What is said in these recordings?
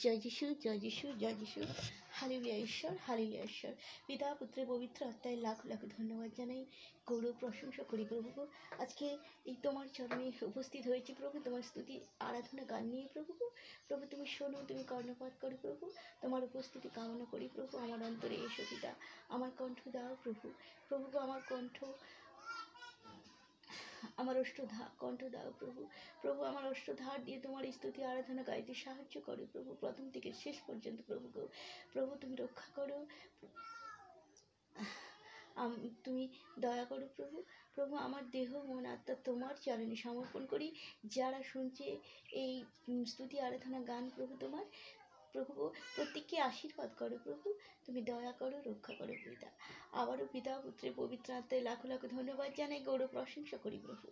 জয় যিশু, জয় যিশু, জয় যিশু। হালেলুয়া ঈশ্বর, হালেলুয়া ঈশ্বর। পিতা পুত্রের পবিত্র আত্মায় লাখ লাখ ধন্যবাদ জানাই, গৌরব প্রশংসা করি প্রভু। আজকে এই তোমার চরণে উপস্থিত হয়েছি প্রভু, তোমার স্তুতি আরাধনা গান নিয়ে প্রভু। প্রভু তুমি শোনো, তুমি কর্ণপাত করো প্রভু, তোমার উপস্থিতি কামনা করি প্রভু। আমার অন্তরে এসো পিতা, আমার কণ্ঠ দাও প্রভু। প্রভু আমার কণ্ঠ, আমার কণ্ঠ দাও প্রভু। প্রভু আমার অষ্টধার দিয়ে তোমার স্তুতি আরাধনা গাইতে সাহায্য করো প্রভু, প্রথম থেকে শেষ পর্যন্ত প্রভু গো। প্রভু তুমি রক্ষা করো, তুমি দয়া করো প্রভু। প্রভু আমার দেহ মন আত্মা তোমার চরণে সমর্পণ করি। যারা শুনছে এই স্তুতি আরাধনা গান প্রভু তোমার, প্রভু প্রত্যেককে আশীর্বাদ করো প্রভু, তুমি দয়া করো, রক্ষা করো পিতা। আবারও পিতা পুত্রের পবিত্র আত্মায় লাখো লাখো ধন্যবাদ জানাই, গৌরব প্রশংসা করি প্রভু।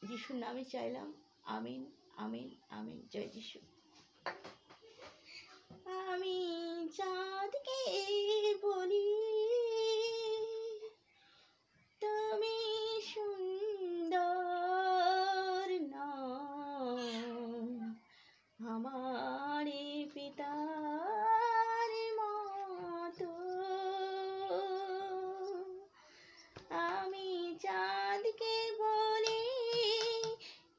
যিশুর নামে চাইলাম, আমিন আমিন আমিন। জয় যিশু। আমি চাঁদকে বলি তুমি সুন্দর নও, আমার পিতার মতো। আমি চাঁদকে বলি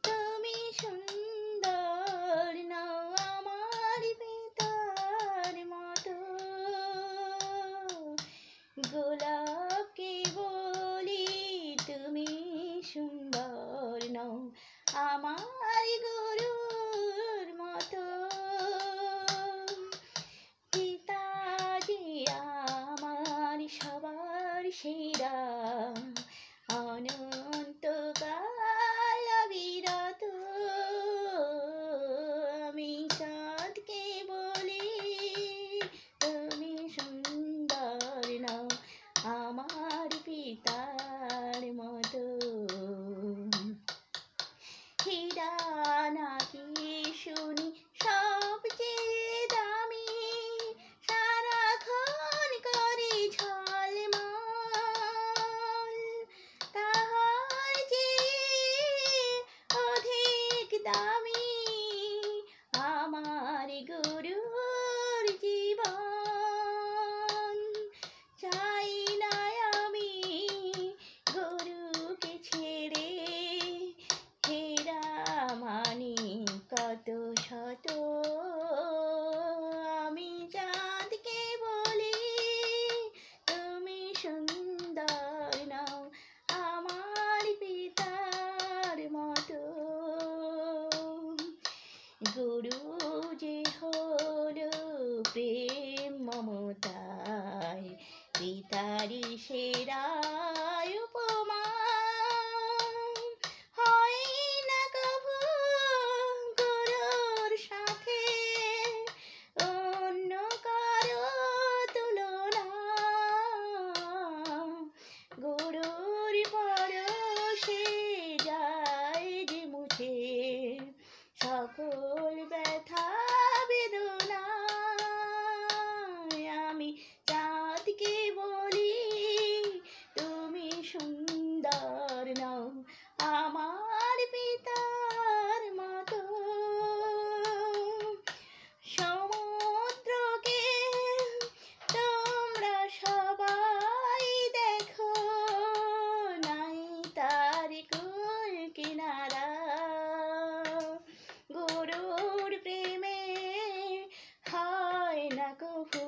তুমি সুন্দর নও, আমার পিতার মতো। গোলাপকে বলি তুমি সুন্দর নও, আমার গুরুর মতো। পিতাজি আমার সবার সেরা, অনন্তকাল বিরত। আমি চাঁদকে বলি তুমি সুন্দর নও, আমার পিতার মতো। হীরা নাকি শুনি সবচেয়ে দামি, সারাক্ষণ করে ঝলমল, তাহার চেয়ে অধিক দামি আমার গুরুর জীবন। চাই না আমি গুরুকে ছেড়ে, হীরা মানি কত শত। আমি চাঁদকে বলি তুমি সুন্দর নও, আমার পিতার মতো। গুরু যে হলো প্রেম মমতায়, পিতারি সেরা উপমা। হয় না কভু গুরুর সাথে অন্য কারো তুলনা, গুরুর পরশে যায় যে মুছে সকল ব্যথা বেদনা। আমি চাঁদকে বলি তুমি সুন্দর নও, আমার পিতার মতো। সমুদ্রকে তোমরা সবাই দেখো, নাই তার কুল কিনারা। গুরুর প্রেমে হয় না কভু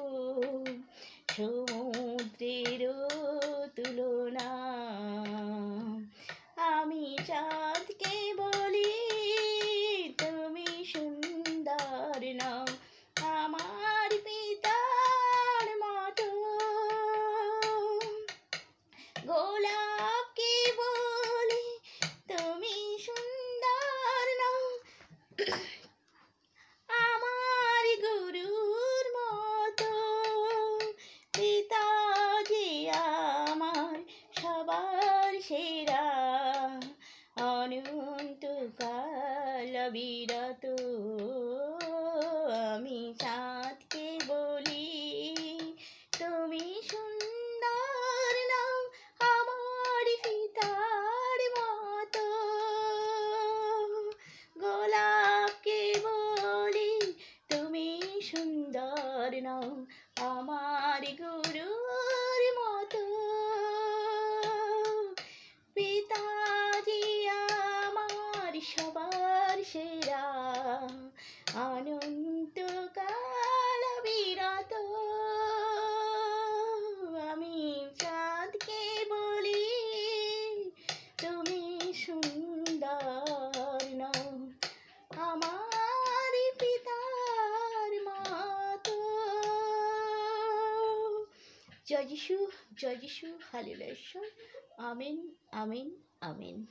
সমুদ্রের তুলনা। আমি চাঁদকে বলি তুমি সুন্দর নও, আমার পিতার মতো। গোলাপকে বলি তুমি সুন্দর নও, আমার গুরুর মতো। পিতাজি আমার সবার সেরা, অনন্তকাল বিরত। আমি চাঁদকে বলি তুমি সুন্দর নও, আমার পিতার মতো। গোলাপকে বলি জয় যিশু, হালেলুয়া ঈশ্বর। Amen, amen, amen.